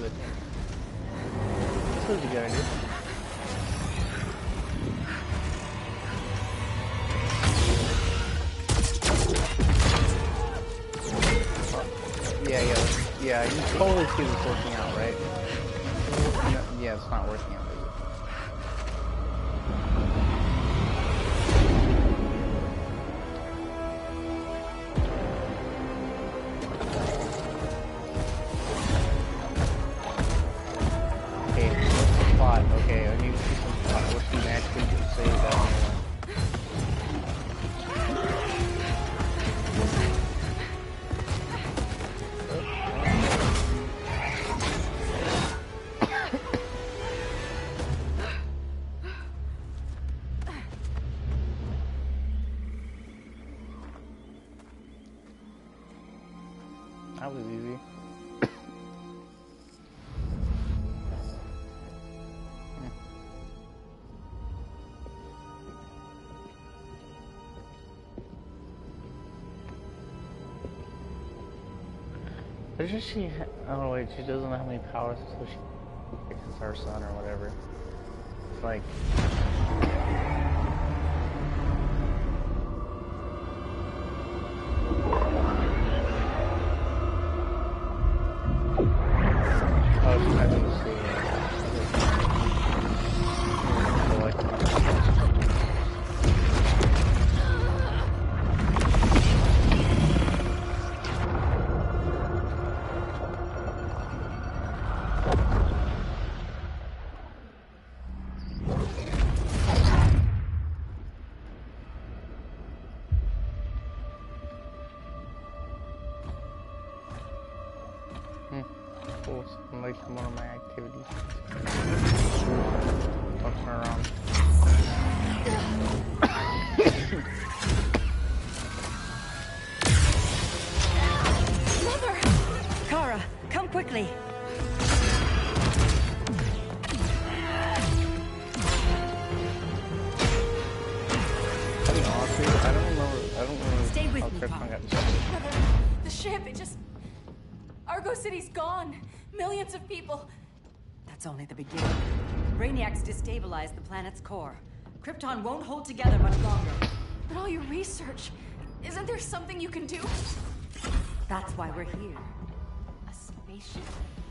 too, I think. This was a good idea. Yeah, you totally see this working out, right? No, yeah, it's not working out, is it? Okay, what's the plot? Okay, I need to see some plot. What can I actually say that one? That was easy. There's just she. Oh wait, she doesn't have any powers, so she fixes her son or whatever. It's like. Oh, she's not going to see it. Cool, something like one of my activities. I'll turn around. Mother! Kara, come quickly. Honestly, I don't remember. Stay with me, Krypton got Mother, the ship, it just... Argo City's gone. Millions of people. That's only the beginning. Brainiac's destabilized the planet's core. Krypton won't hold together much longer. But all your research, isn't there something you can do? That's why we're here. A spaceship?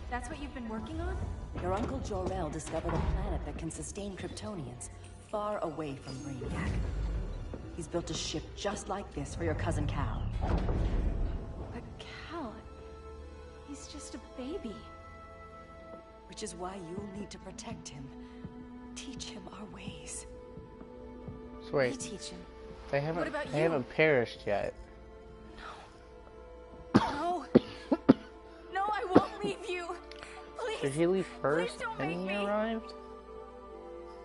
That's what you've been working on? Your uncle Jor-El discovered a planet that can sustain Kryptonians, far away from Brainiac. He's built a ship just like this for your cousin Cal. But Cal... he's just a baby. Which is why you'll need to protect him. Teach him our ways. So wait, We teach him. they haven't perished yet. No. No, I won't leave you. Please. Did he leave first Please don't and make he me. arrived?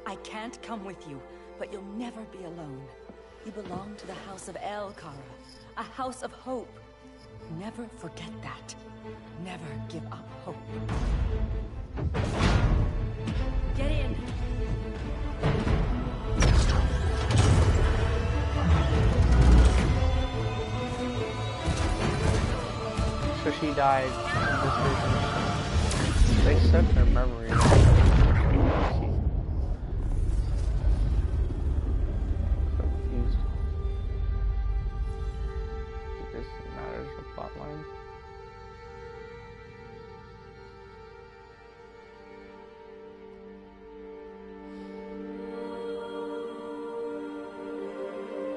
I can't come with you, but you'll never be alone. You belong to the House of El, Kara. A house of hope. Never forget that. Never give up hope. Get in. So she died. They said her memory. Confused. This matters for plotline.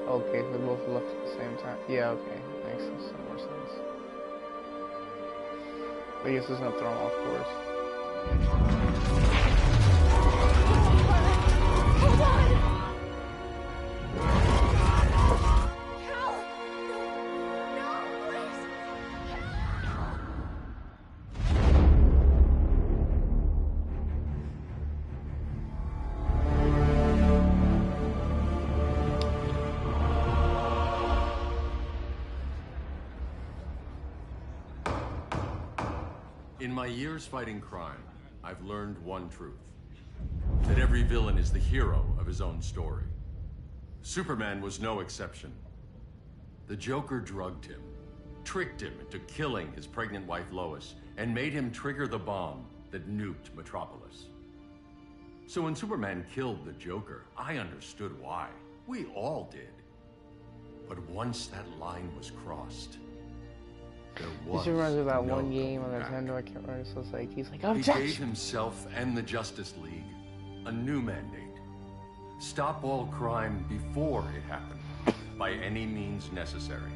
Okay, they both left at the same time. Yeah, okay. Makes some more sense. I guess it's gonna throw him off course. Hold on! Cal! No, please! In my years fighting crime, I've learned one truth. That every villain is the hero of his own story. Superman was no exception. The Joker drugged him, tricked him into killing his pregnant wife Lois, and made him trigger the bomb that nuked Metropolis. So when Superman killed the Joker, I understood why. We all did. But once that line was crossed, there was This reminds me of that no one game on going back. Nintendo. I can't remember. So it's like he's like, He objection. gave himself and the Justice League a new mandate. Stop all crime before it happened, by any means necessary.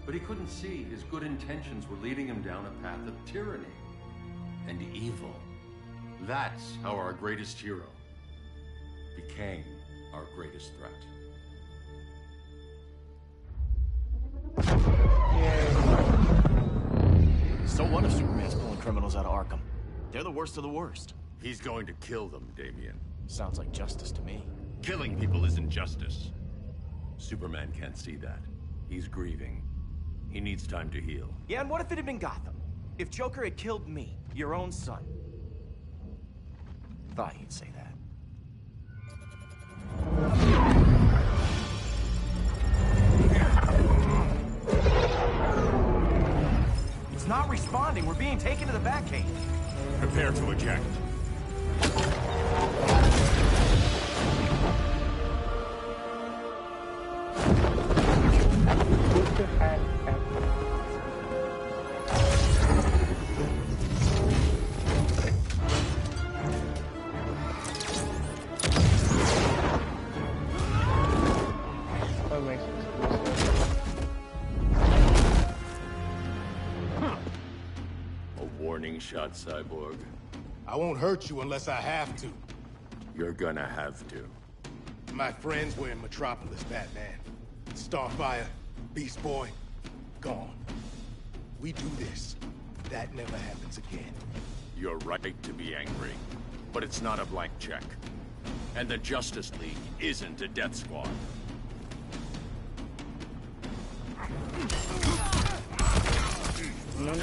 But he couldn't see his good intentions were leading him down a path of tyranny and evil. That's how our greatest hero became our greatest threat. So what if Superman's pulling criminals out of Arkham? They're the worst of the worst. He's going to kill them, Damian. Sounds like justice to me. Killing people isn't justice. Superman can't see that. He's grieving. He needs time to heal. Yeah, and what if it had been Gotham? If Joker had killed me, your own son? Thought he'd say that. It's not responding. We're being taken to the Batcave. Prepare to eject. That makes sense. A warning shot, Cyborg. I won't hurt you unless I have to. You're gonna have to. My friends were in Metropolis, Batman. Starfire, Beast Boy, gone. We do this. That never happens again. You're right to be angry, but it's not a blank check. And the Justice League isn't a death squad. No.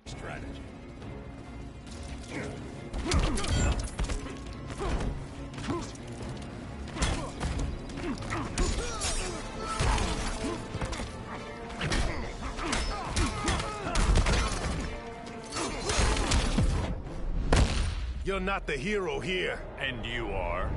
Strategy. You're not the hero here. And you are?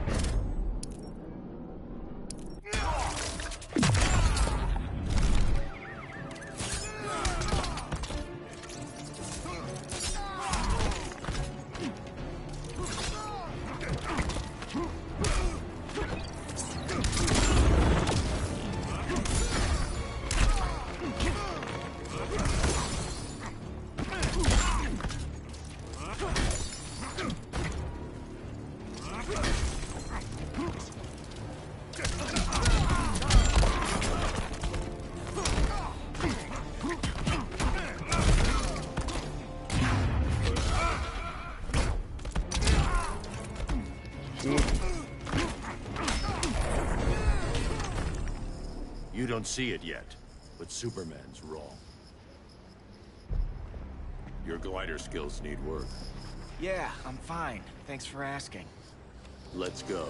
You don't see it yet, but Superman's wrong. Your glider skills need work. Yeah, I'm fine. Thanks for asking. Let's go.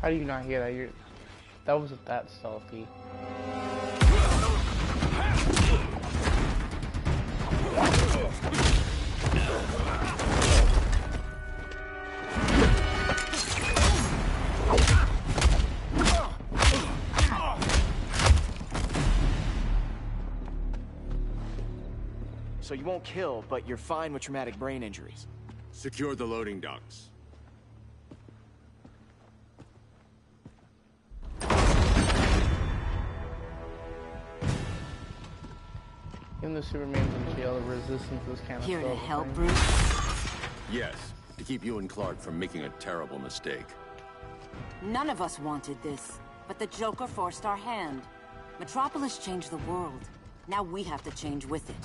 How do you not hear that? That wasn't that stealthy. So you won't kill, but you're fine with traumatic brain injuries. Secure the loading docks. Even though Superman's in jail, the resistance is kind of Here to still help, the Bruce? Yes, to keep you and Clark from making a terrible mistake. None of us wanted this, but the Joker forced our hand. Metropolis changed the world. Now we have to change with it.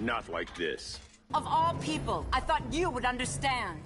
Not like this. Of all people, I thought you would understand.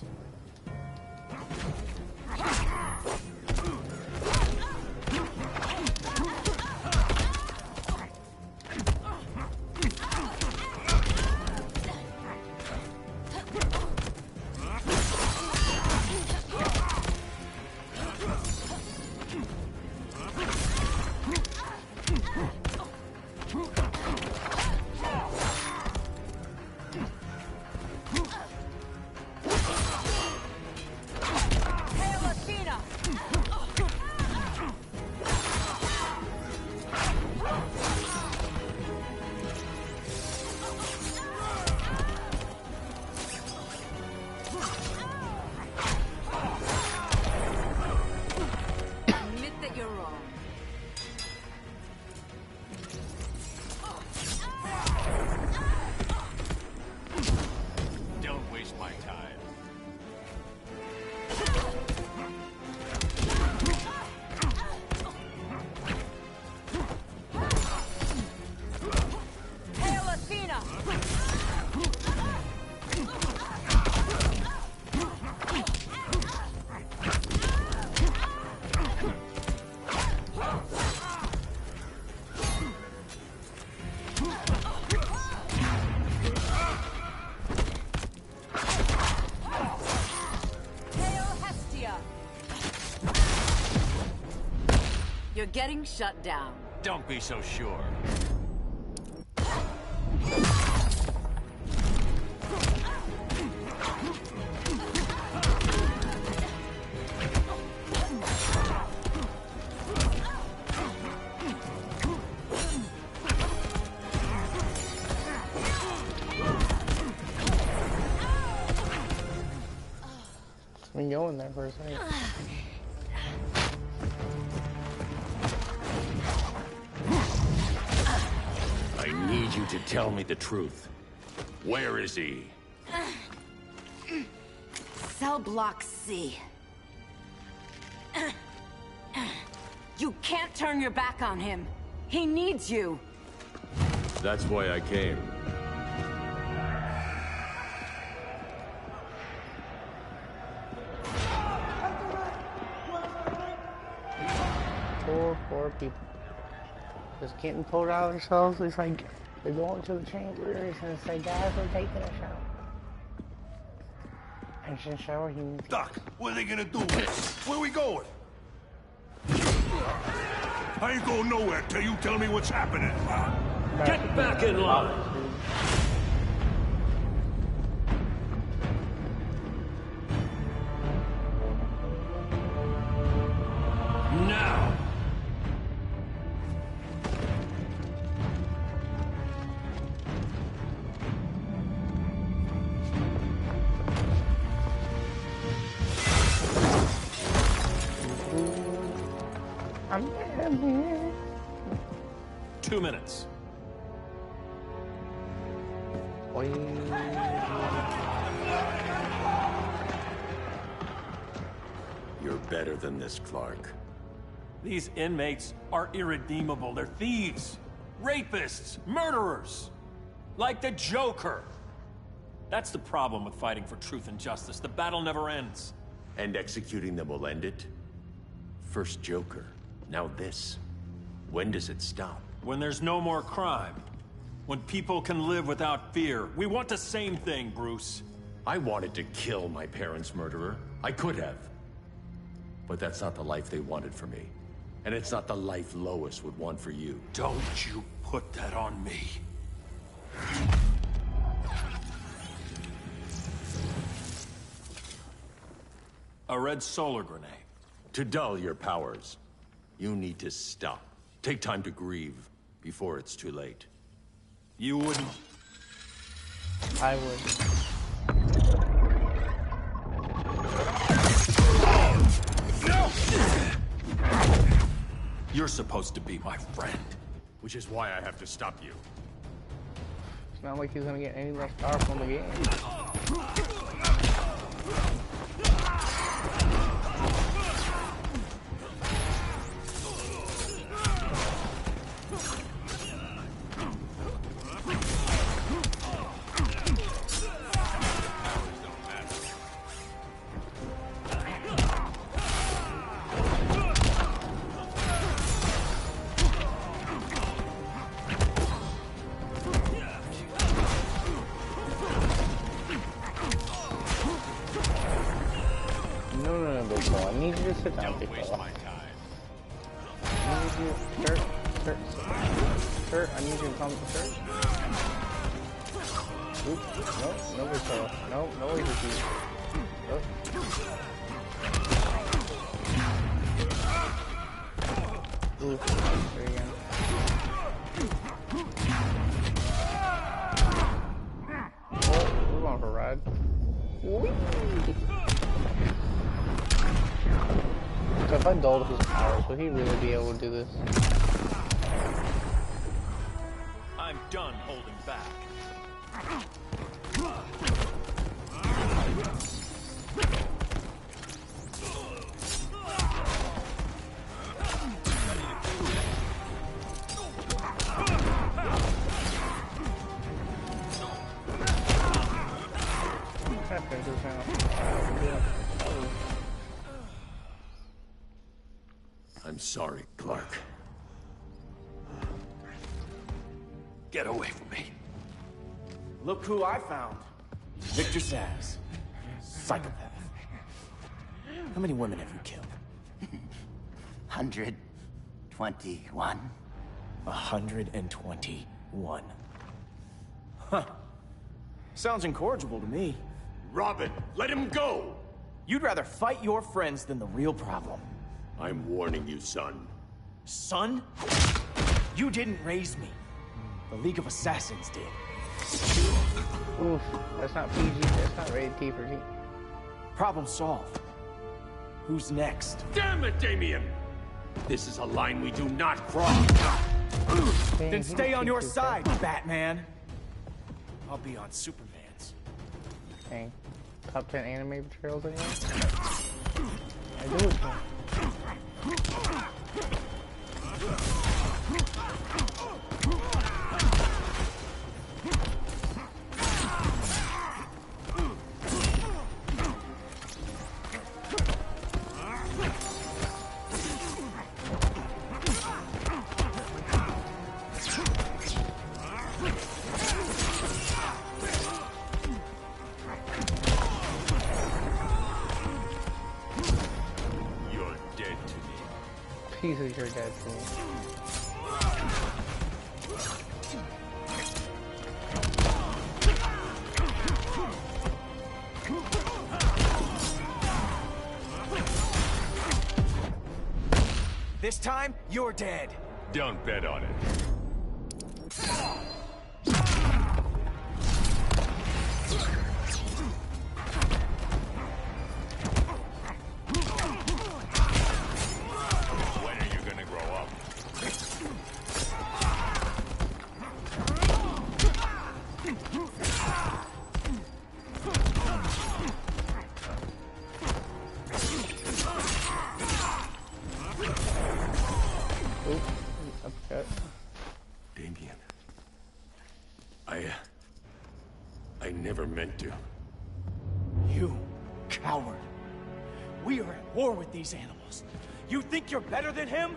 You're getting shut down. Don't be so sure. I've been going there for a second. I need you to tell me the truth. Where is he? Cell block C. You can't turn your back on him. He needs you. That's why I came. Poor people. Just getting pulled out of themselves. It's like they're going to the chambers and say, guys, we're taking a shower. And it's a shower he needs. Doc, what are they gonna do? Where are we going? I ain't going nowhere till you tell me what's happening. Get back in line! Now! I'm here. 2 minutes. You're better than this, Clark. These inmates are irredeemable. They're thieves, rapists, murderers. Like the Joker. That's the problem with fighting for truth and justice. The battle never ends. And executing them will end it? First Joker, now this. When does it stop? When there's no more crime. When people can live without fear. We want the same thing, Bruce. I wanted to kill my parents' murderer. I could have. But that's not the life they wanted for me. And it's not the life Lois would want for you. Don't you put that on me. A red solar grenade. To dull your powers, you need to stop. Take time to grieve before it's too late. You wouldn't... I would. You're supposed to be my friend. Which is why I have to stop you. It's not like he's gonna get any less powerful in the game. Sit down, Don't big waste fella. my time. I need you, sir, I need you to come, sir. Oop, no recoil. No laser keys. Oh. Ooh, there you go. Oh, we're going for a ride. Whee! So if I dulled his powers, would he really be able to do this? I'm done holding back. I'm sorry, Clark. Get away from me. Look who I found. Victor Zsasz. Psychopath. How many women have you killed? 121. 121. Huh. Sounds incorrigible to me. Robin, let him go! You'd rather fight your friends than the real problem. I'm warning you, son. Son? You didn't raise me. The League of Assassins did. Oof, that's not PG, that's not rated T for T. Problem solved. Who's next? Damn it, Damien! This is a line we do not cross. Dang, Then he stay on keeps your his side, Batman. I'll be on Superman's. Dang. Top 10 anime betrayals anyway? I do it. You're dead to me. Pieces you're dead to me. This time, you're dead. Don't bet on it. When are you gonna grow up? Oop, uppercut. Damien. I never meant to. You coward. We are at war with these animals. You think you're better than him?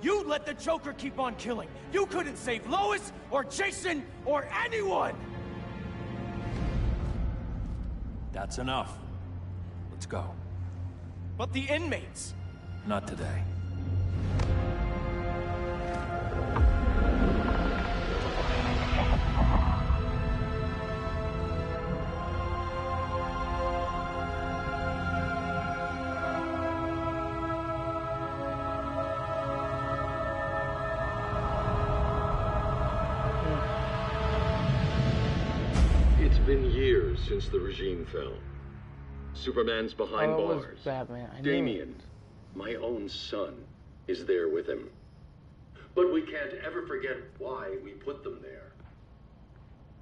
You let the Joker keep on killing. You couldn't save Lois or Jason or anyone! That's enough. Let's go. But the inmates. Not today. It's been years since the regime fell. Superman's behind Oh, it was bars. Batman. I knew Damien, it. my own son, is there with him. But we can't ever forget why we put them there.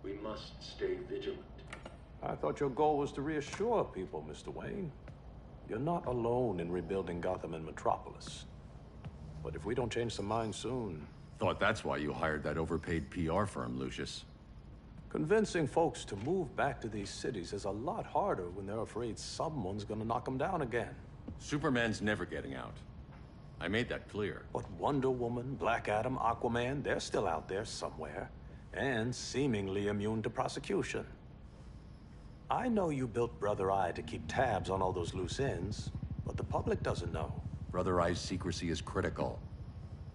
We must stay vigilant. I thought your goal was to reassure people, Mr. Wayne. You're not alone in rebuilding Gotham and Metropolis. But if we don't change some minds soon... Thought that's why you hired that overpaid PR firm, Lucius. Convincing folks to move back to these cities is a lot harder when they're afraid someone's gonna knock them down again. Superman's never getting out. I made that clear. But Wonder Woman, Black Adam, Aquaman, they're still out there somewhere. And seemingly immune to prosecution. I know you built Brother Eye to keep tabs on all those loose ends, But the public doesn't know. Brother Eye's secrecy is critical.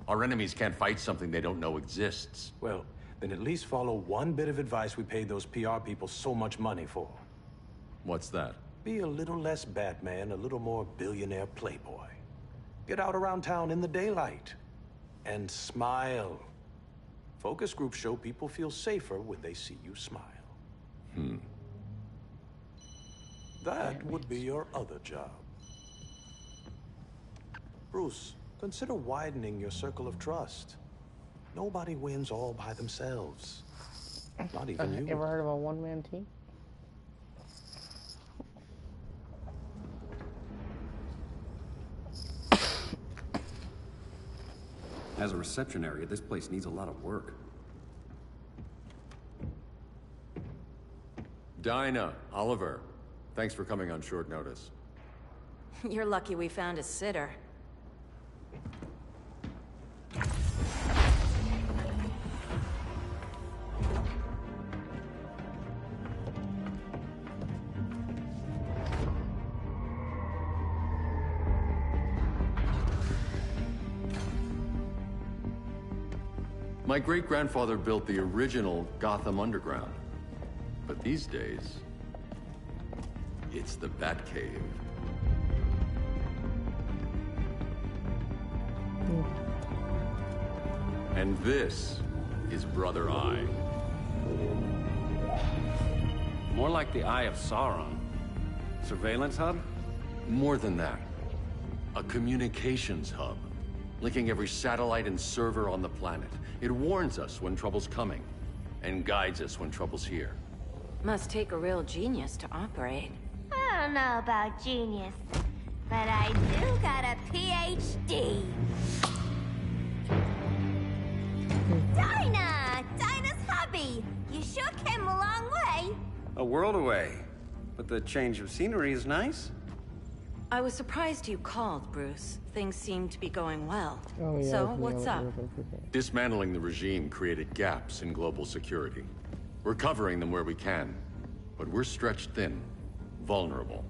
Our enemies can't fight something they don't know exists. Well, then at least follow one bit of advice we paid those PR people so much money for. What's that? Be a little less Batman, a little more billionaire playboy. Get out around town in the daylight. And smile. Focus groups show people feel safer when they see you smile. That would be your other job. Bruce, consider widening your circle of trust. Nobody wins all by themselves. Not even you. Ever heard of a one-man team? As a reception area, this place needs a lot of work. Dinah, Oliver, thanks for coming on short notice. You're lucky we found a sitter. My great-grandfather built the original Gotham Underground. But these days, it's the Batcave. And this is Brother Eye. More like the Eye of Sauron. Surveillance hub? More than that. A communications hub, linking every satellite and server on the planet. It warns us when trouble's coming, and guides us when trouble's here. Must take a real genius to operate. I don't know about genius, but I do got a PhD. Dinah's hubby. You sure came a long way. A world away. But the change of scenery is nice. I was surprised you called, Bruce. Things seem to be going well. Oh, yeah, So, what's up? Dismantling the regime created gaps in global security. We're covering them where we can, but we're stretched thin, vulnerable.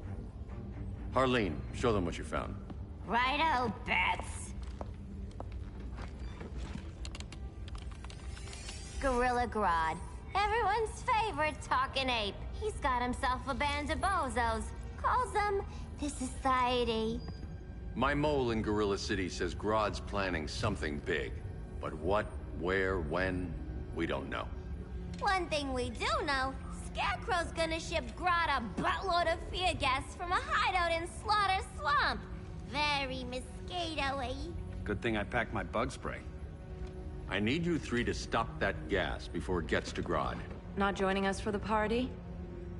Harleen, show them what you found. Righto, Bats. Gorilla Grodd. Everyone's favorite talking ape. He's got himself a band of bozos. Calls them the Society. My mole in Gorilla City says Grodd's planning something big. But what, where, when, we don't know. One thing we do know, Scarecrow's gonna ship Grodd a buttload of fear gas from a hideout in Slaughter Swamp. Very mosquito-y. Good thing I packed my bug spray. I need you three to stop that gas before it gets to Grodd. Not joining us for the party?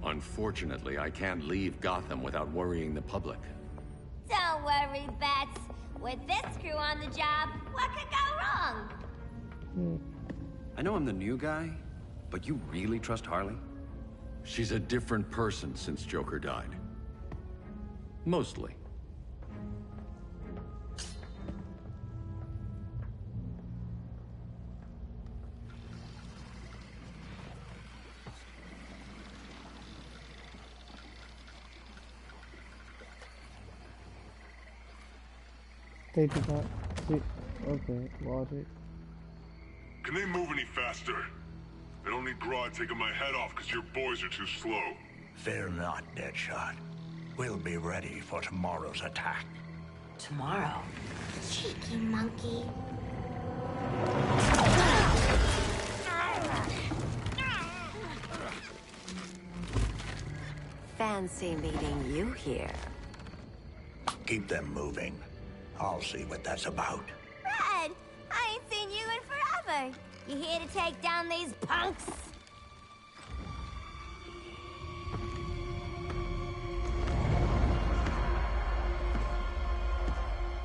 Unfortunately, I can't leave Gotham without worrying the public. Don't worry, Bats. With this crew on the job, what could go wrong? I know I'm the new guy, but you really trust Harley? She's a different person since Joker died. Mostly. They did not see. Okay, logic. Can they move any faster? I don't need Grodd taking my head off because your boys are too slow. Fear not, Deadshot. We'll be ready for tomorrow's attack. Tomorrow? Cheeky monkey. Fancy meeting you here. Keep them moving. I'll see what that's about. Red, I ain't seen you in forever. You here to take down these punks?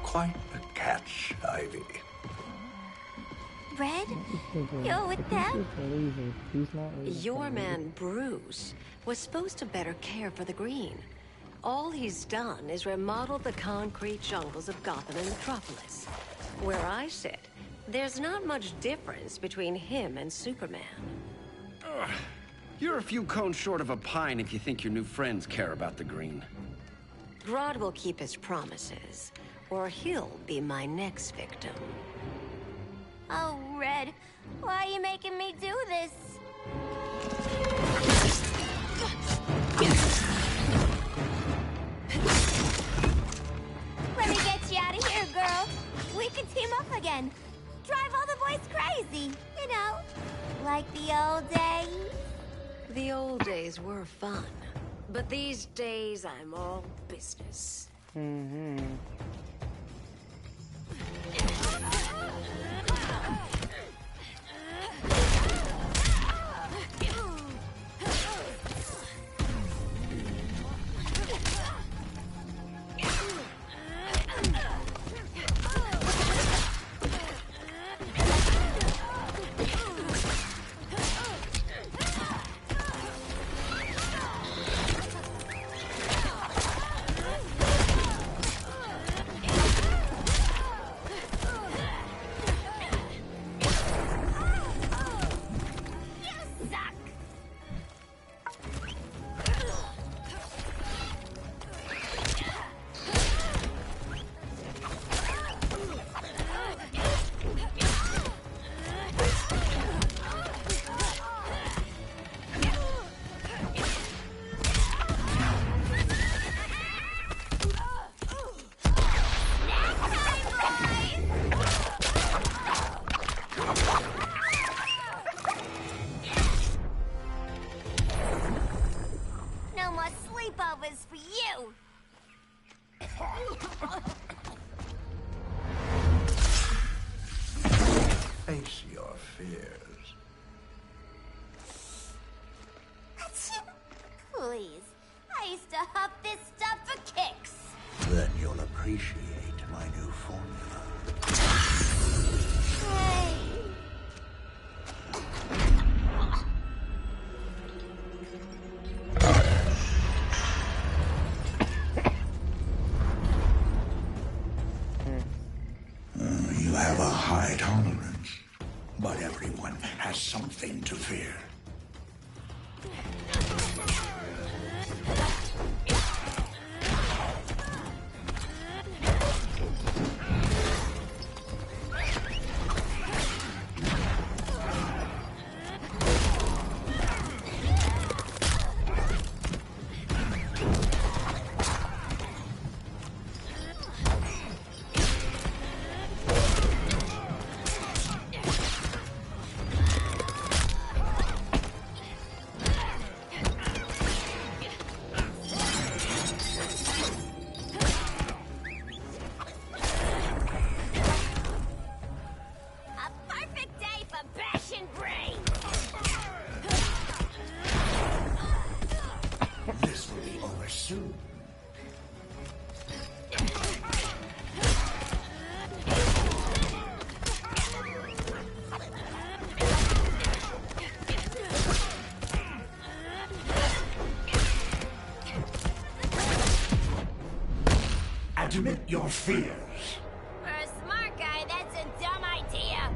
Quite the catch, Ivy. Red, you're with them? Your man, Bruce, was supposed to better care for the Green. All he's done is remodel the concrete jungles of Gotham and Metropolis. Where I sit, there's not much difference between him and Superman. You're a few cones short of a pine if you think your new friends care about the Green. Grodd will keep his promises, or he'll be my next victim. Oh, Red, why are you making me do this? Let me get you out of here, girl. We can team up again. Drive all the boys crazy, you know, like the old days. The old days were fun, but these days I'm all business. Mm-hmm. Face your fears. Please, I used to huff this stuff for kicks. Then you'll appreciate my new formula. Hey. You have a high tolerance, but everyone has something to fear. This will be over soon. Admit your fears. For a smart guy, that's a dumb idea.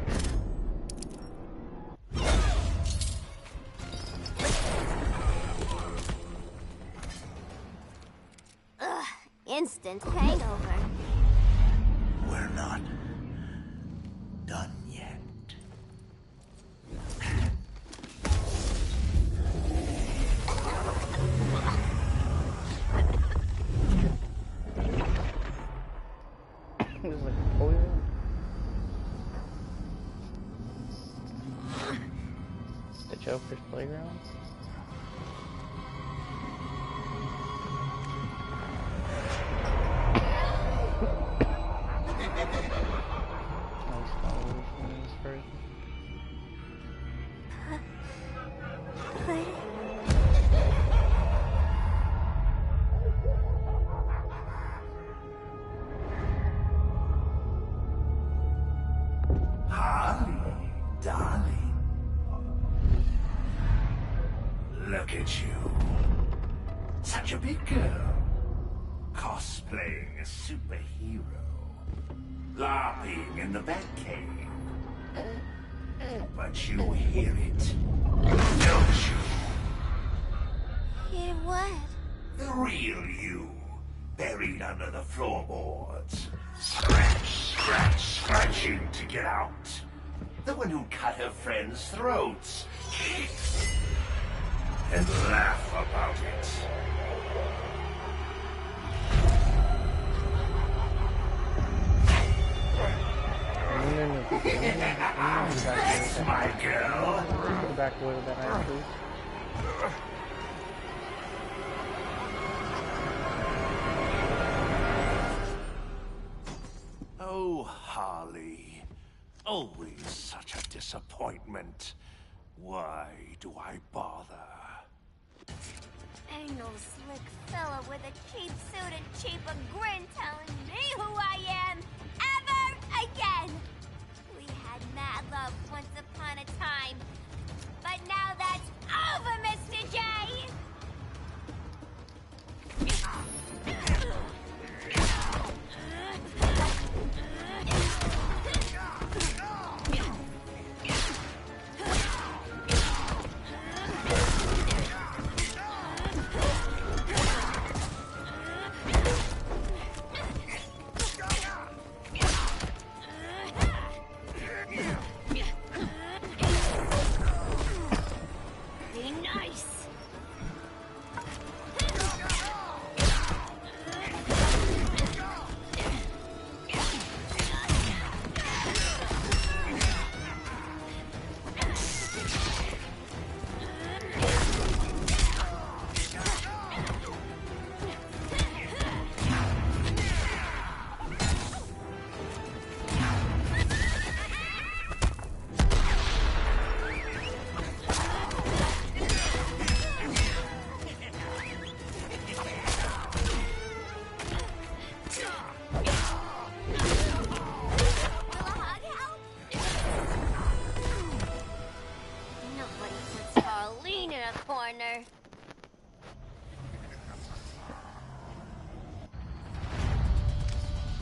Ugh, instant hangover. We're not done yet. It was like poison. The Joker's playground. Harley, darling. Look at you. Such a big girl. Cosplaying a superhero. LARPing in the Batcave. But you hear it, don't you? Hear what? The real you. buried under the floorboards. Scratch, scratch, scratching to get out. The one who cut her friends' throats. And laugh about it. That's my girl. Go back away with that iron, please. Oh, Harley. Always such a disappointment. Why do I bother? Ain't no slick fella with a cheap suit and cheaper grin telling me who I am ever again. We had mad love once upon a time, but now that's over, Mr. J.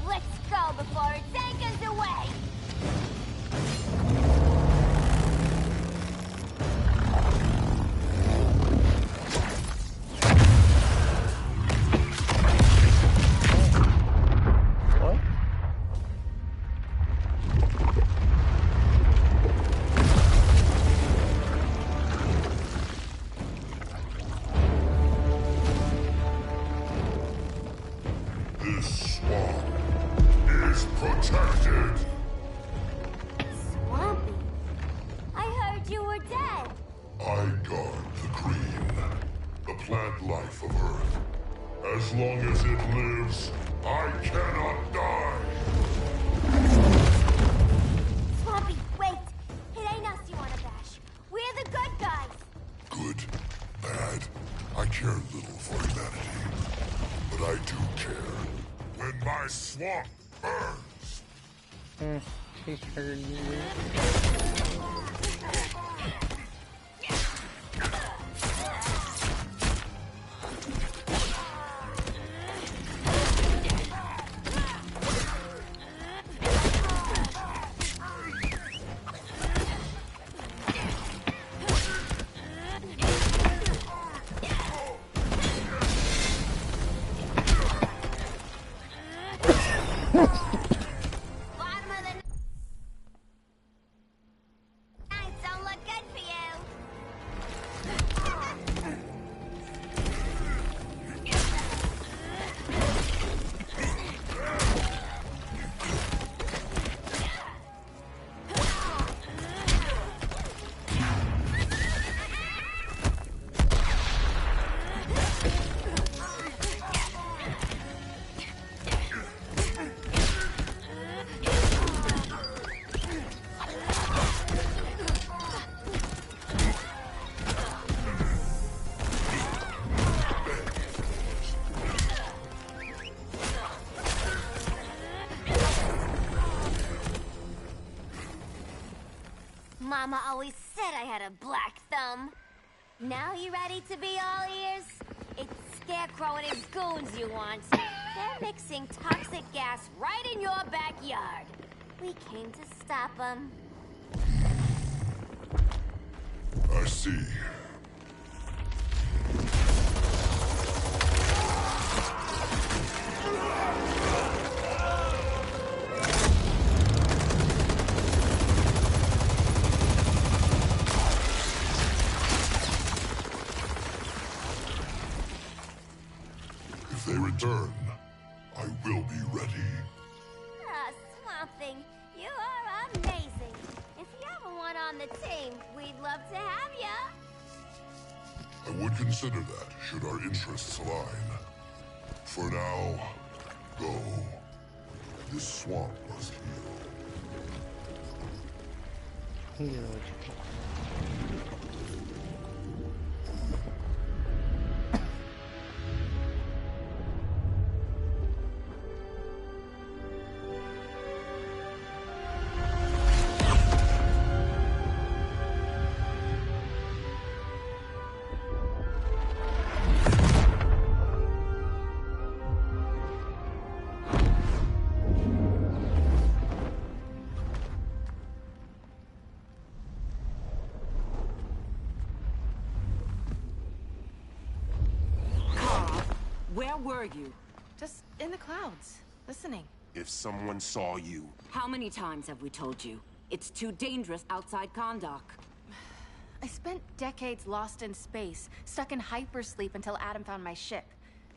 Let's go before it takes us away! This swamp is protected. Swampy? I heard you were dead. I guard the green, the plant life of Earth. As long as it lives, I cannot die. Swampy, wait! It ain't us you wanna bash. We're the good guys. Good, bad, I care little for humanity. But I do care when my swamp burns. She's triggered you. Don't look good for you. Mama always said I had a black thumb. Now you ready to be all ears? It's Scarecrow and his goons you want. They're mixing toxic gas right in your backyard. We came to stop them. I see. on the team, we'd love to have ya. I would consider that, should our interests align. For now, go. This swamp must heal. Where were you? Just in the clouds, listening. If someone saw you... How many times have we told you? It's too dangerous outside Kahndaq. I spent decades lost in space, stuck in hypersleep until Adam found my ship.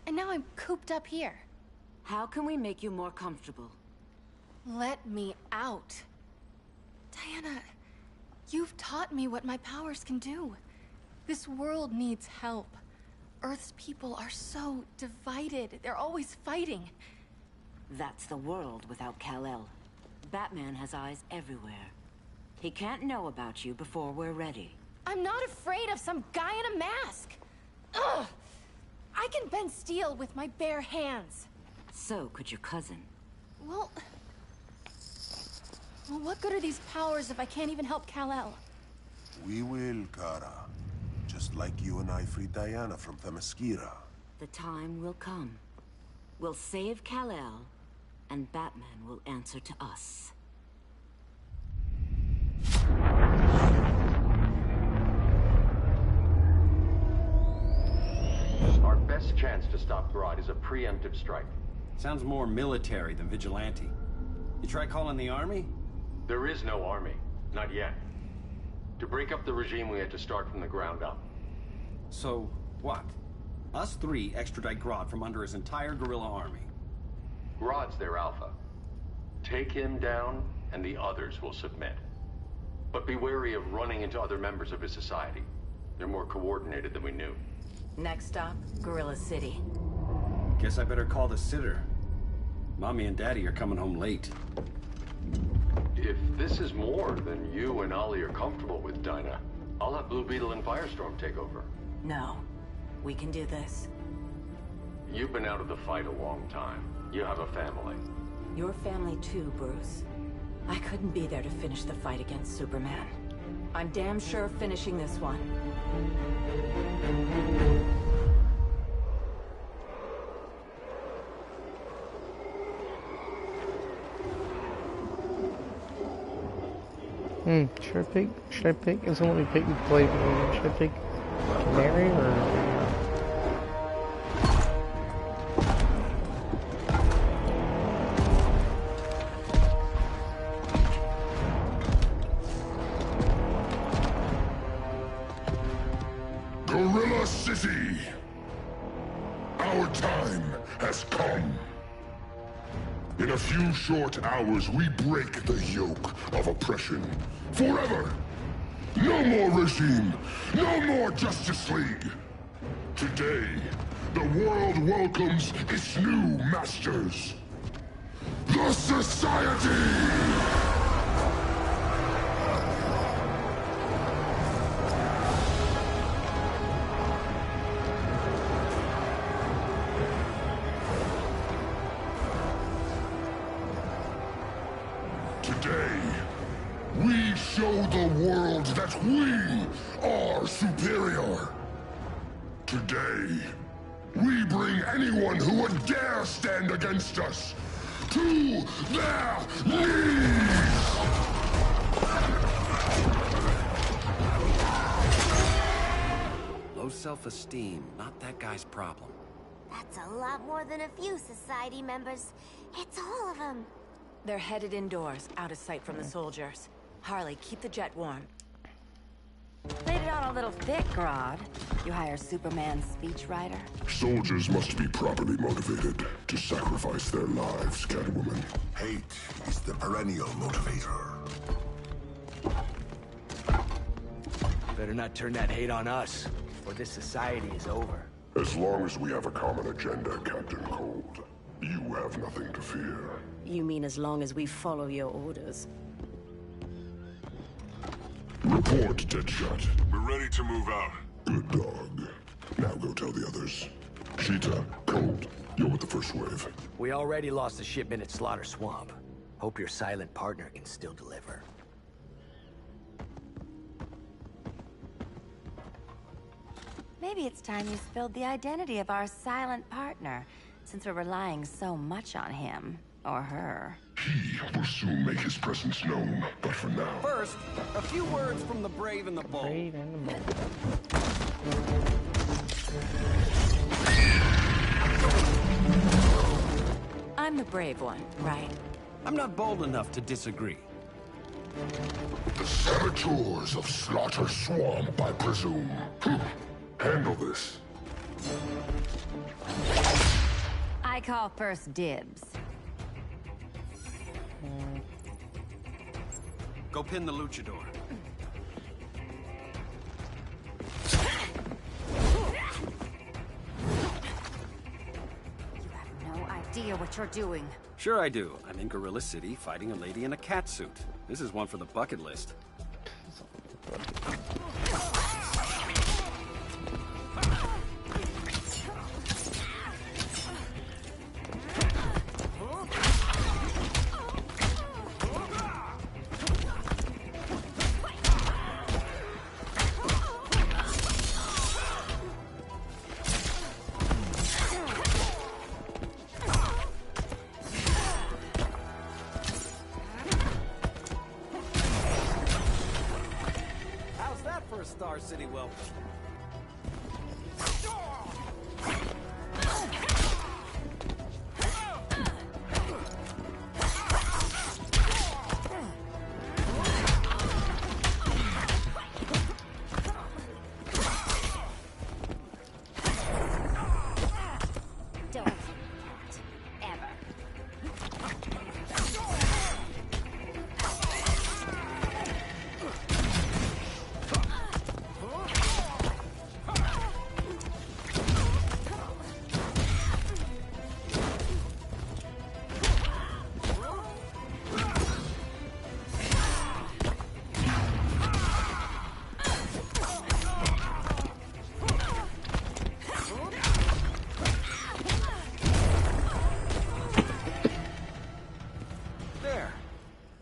And now I'm cooped up here. How can we make you more comfortable? Let me out. Diana, you've taught me what my powers can do. This world needs help. Earth's people are so divided. They're always fighting. That's the world without Kal-El. Batman has eyes everywhere. He can't know about you before we're ready. I'm not afraid of some guy in a mask. Ugh! I can bend steel with my bare hands. So could your cousin. Well, what good are these powers if I can't even help Kal-El? We will, Kara. Just like you and I freed Diana from Themyscira. The time will come. We'll save Kal-El, and Batman will answer to us. Our best chance to stop Grodd is a preemptive strike. Sounds more military than vigilante. You try calling the army? There is no army. Not yet. To break up the regime, we had to start from the ground up. So, what? Us three extradite Grodd from under his entire guerrilla army. Grodd's their alpha. Take him down, and the others will submit. But be wary of running into other members of his society. They're more coordinated than we knew. Next stop, Gorilla City. Guess I better call the sitter. Mommy and Daddy are coming home late. If this is more than you and Ollie are comfortable with, Dinah, I'll have Blue Beetle and Firestorm take over. No. We can do this. You've been out of the fight a long time. You have a family. Your family too, Bruce. I couldn't be there to finish the fight against Superman. I'm damn sure finishing this one. Should I pick? Is someone we pick play? Should I pick Canary or? Gorilla City! Our time has come. In a few short hours, we break the yoke of oppression. Forever! No more regime! No more Justice League! Today, the world welcomes its new masters. The Society! Today, we show the world that we are superior. Today, we bring anyone who would dare stand against us to their knees! Low self-esteem, not that guy's problem. That's a lot more than a few Society members. It's all of them. They're headed indoors, out of sight from the soldiers. Harley, keep the jet warm. Played it on a little thick, Grodd. You hire Superman's speechwriter? Soldiers must be properly motivated to sacrifice their lives, Catwoman. Hate is the perennial motivator. Better not turn that hate on us, or this society is over. As long as we have a common agenda, Captain Cold, you have nothing to fear. You mean as long as we follow your orders? Report, Deadshot. We're ready to move out. Good dog. Now go tell the others. Sheeta, Cold, you're with the first wave. We already lost a shipment at Slaughter Swamp. Hope your silent partner can still deliver. Maybe it's time you spilled the identity of our silent partner, since we're relying so much on him. Or her. He will soon make his presence known, but for now... First, a few words from the brave and the bold. Brave and the bold. I'm the brave one, right? I'm not bold enough to disagree. The saboteurs of Slaughter Swamp, I presume. Handle this. I call first dibs. Go pin the luchador. You have no idea what you're doing. Sure I do. I'm in Gorilla City fighting a lady in a cat suit. This is one for the bucket list. Star City welcome. Don't ever.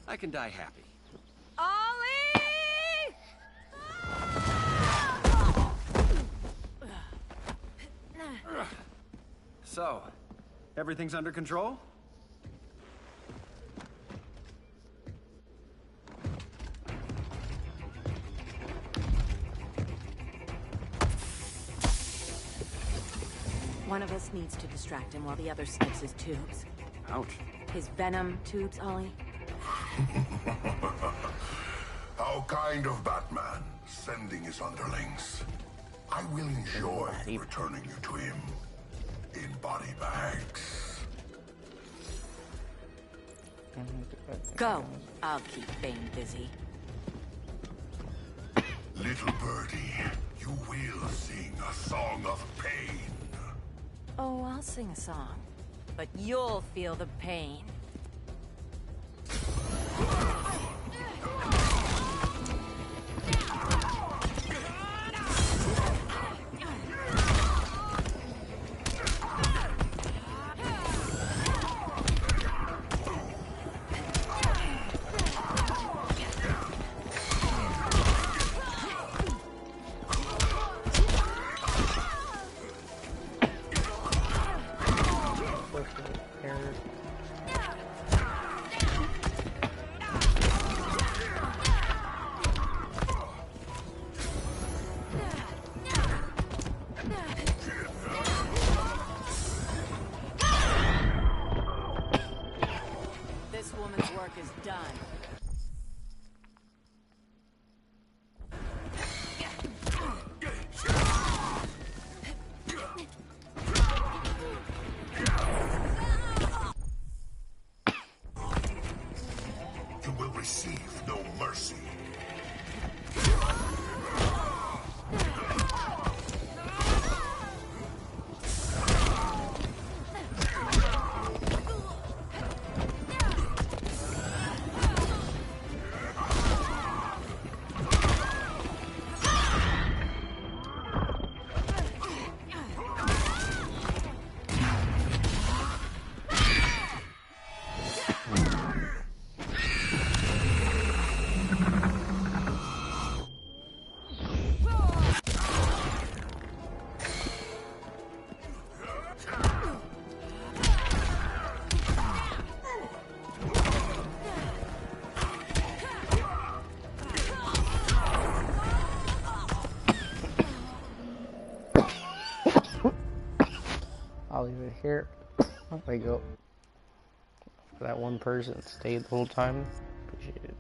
I can die happy. Ollie! So, everything's under control? One of us needs to distract him while the other sniffs his tubes. Ouch. His venom tubes, Ollie. How kind of Batman, sending his underlings. I will enjoy returning you to him in body bags. Go. I'll keep Bane busy. Little birdie, you will sing a song of pain. Oh, I'll sing a song. But you'll feel the pain. I'll leave it here. I go. For that one person that stayed the whole time, appreciate it.